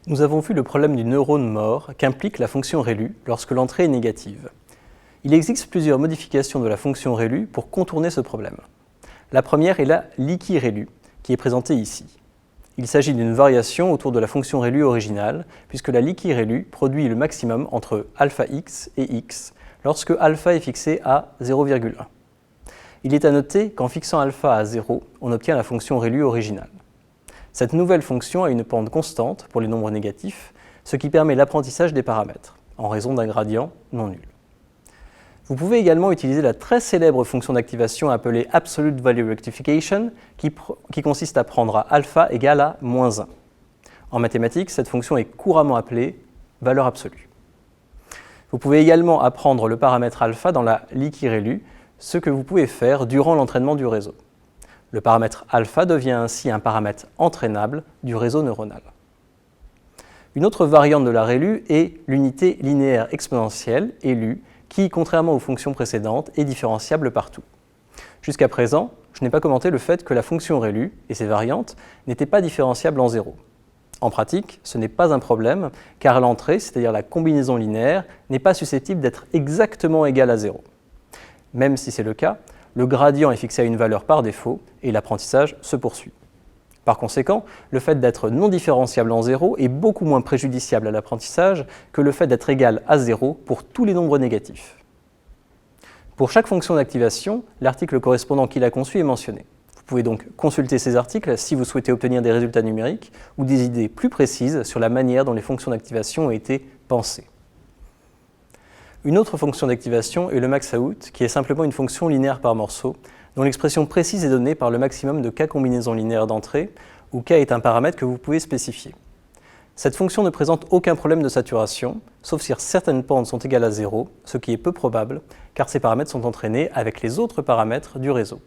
Nous avons vu le problème du neurone mort qu'implique la fonction ReLU lorsque l'entrée est négative. Il existe plusieurs modifications de la fonction ReLU pour contourner ce problème. La première est la leaky ReLU, qui est présentée ici. Il s'agit d'une variation autour de la fonction ReLU originale, puisque la leaky ReLU produit le maximum entre alpha x et x, lorsque alpha est fixé à 0,1. Il est à noter qu'en fixant alpha à 0, on obtient la fonction ReLU originale. Cette nouvelle fonction a une pente constante pour les nombres négatifs, ce qui permet l'apprentissage des paramètres, en raison d'un gradient non nul. Vous pouvez également utiliser la très célèbre fonction d'activation appelée Absolute Value Rectification, qui consiste à prendre à alpha égale à moins 1. En mathématiques, cette fonction est couramment appelée valeur absolue. Vous pouvez également apprendre le paramètre alpha dans la leaky ReLU, ce que vous pouvez faire durant l'entraînement du réseau. Le paramètre alpha devient ainsi un paramètre entraînable du réseau neuronal. Une autre variante de la ReLU est l'unité linéaire exponentielle, ELU, qui, contrairement aux fonctions précédentes, est différenciable partout. Jusqu'à présent, je n'ai pas commenté le fait que la fonction ReLU et ses variantes n'étaient pas différenciables en zéro. En pratique, ce n'est pas un problème, car l'entrée, c'est-à-dire la combinaison linéaire, n'est pas susceptible d'être exactement égale à 0. Même si c'est le cas, le gradient est fixé à une valeur par défaut et l'apprentissage se poursuit. Par conséquent, le fait d'être non différenciable en 0 est beaucoup moins préjudiciable à l'apprentissage que le fait d'être égal à 0 pour tous les nombres négatifs. Pour chaque fonction d'activation, l'article correspondant qui l'a conçu est mentionné. Vous pouvez donc consulter ces articles si vous souhaitez obtenir des résultats numériques ou des idées plus précises sur la manière dont les fonctions d'activation ont été pensées. Une autre fonction d'activation est le max-out, qui est simplement une fonction linéaire par morceau, dont l'expression précise est donnée par le maximum de k combinaisons linéaires d'entrée, où k est un paramètre que vous pouvez spécifier. Cette fonction ne présente aucun problème de saturation, sauf si certaines pentes sont égales à 0, ce qui est peu probable, car ces paramètres sont entraînés avec les autres paramètres du réseau.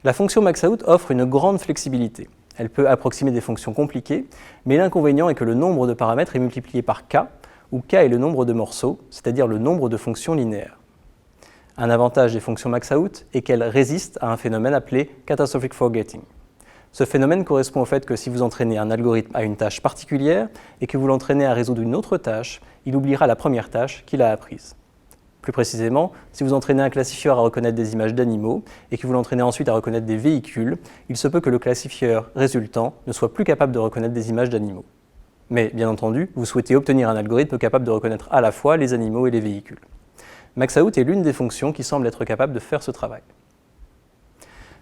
La fonction max-out offre une grande flexibilité. Elle peut approximer des fonctions compliquées, mais l'inconvénient est que le nombre de paramètres est multiplié par k, où k est le nombre de morceaux, c'est-à-dire le nombre de fonctions linéaires. Un avantage des fonctions max-out est qu'elles résistent à un phénomène appelé catastrophic forgetting. Ce phénomène correspond au fait que si vous entraînez un algorithme à une tâche particulière et que vous l'entraînez à résoudre une autre tâche, il oubliera la première tâche qu'il a apprise. Plus précisément, si vous entraînez un classifieur à reconnaître des images d'animaux et que vous l'entraînez ensuite à reconnaître des véhicules, il se peut que le classifieur résultant ne soit plus capable de reconnaître des images d'animaux. Mais, bien entendu, vous souhaitez obtenir un algorithme capable de reconnaître à la fois les animaux et les véhicules. Max-out est l'une des fonctions qui semble être capable de faire ce travail.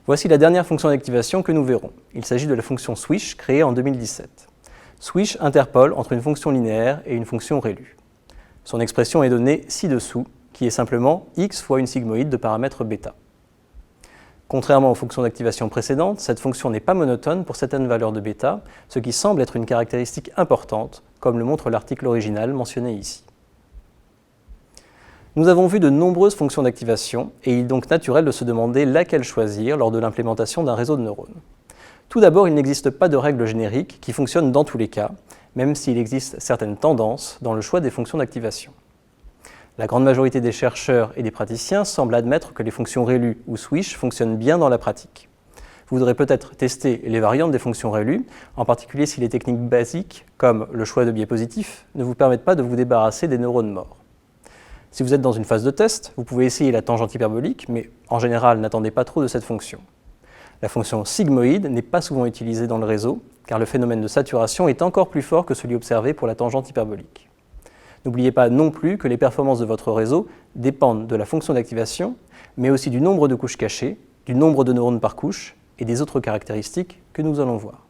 Voici la dernière fonction d'activation que nous verrons. Il s'agit de la fonction swish créée en 2017. Swish interpole entre une fonction linéaire et une fonction ReLU. Son expression est donnée ci-dessous, qui est simplement x fois une sigmoïde de paramètre bêta. Contrairement aux fonctions d'activation précédentes, cette fonction n'est pas monotone pour certaines valeurs de bêta, ce qui semble être une caractéristique importante, comme le montre l'article original mentionné ici. Nous avons vu de nombreuses fonctions d'activation, et il est donc naturel de se demander laquelle choisir lors de l'implémentation d'un réseau de neurones. Tout d'abord, il n'existe pas de règle générique qui fonctionne dans tous les cas, même s'il existe certaines tendances dans le choix des fonctions d'activation. La grande majorité des chercheurs et des praticiens semblent admettre que les fonctions ReLU ou swish fonctionnent bien dans la pratique. Vous voudrez peut-être tester les variantes des fonctions ReLU, en particulier si les techniques basiques, comme le choix de biais positif, ne vous permettent pas de vous débarrasser des neurones morts. Si vous êtes dans une phase de test, vous pouvez essayer la tangente hyperbolique, mais en général, n'attendez pas trop de cette fonction. La fonction sigmoïde n'est pas souvent utilisée dans le réseau, car le phénomène de saturation est encore plus fort que celui observé pour la tangente hyperbolique. N'oubliez pas non plus que les performances de votre réseau dépendent de la fonction d'activation, mais aussi du nombre de couches cachées, du nombre de neurones par couche et des autres caractéristiques que nous allons voir.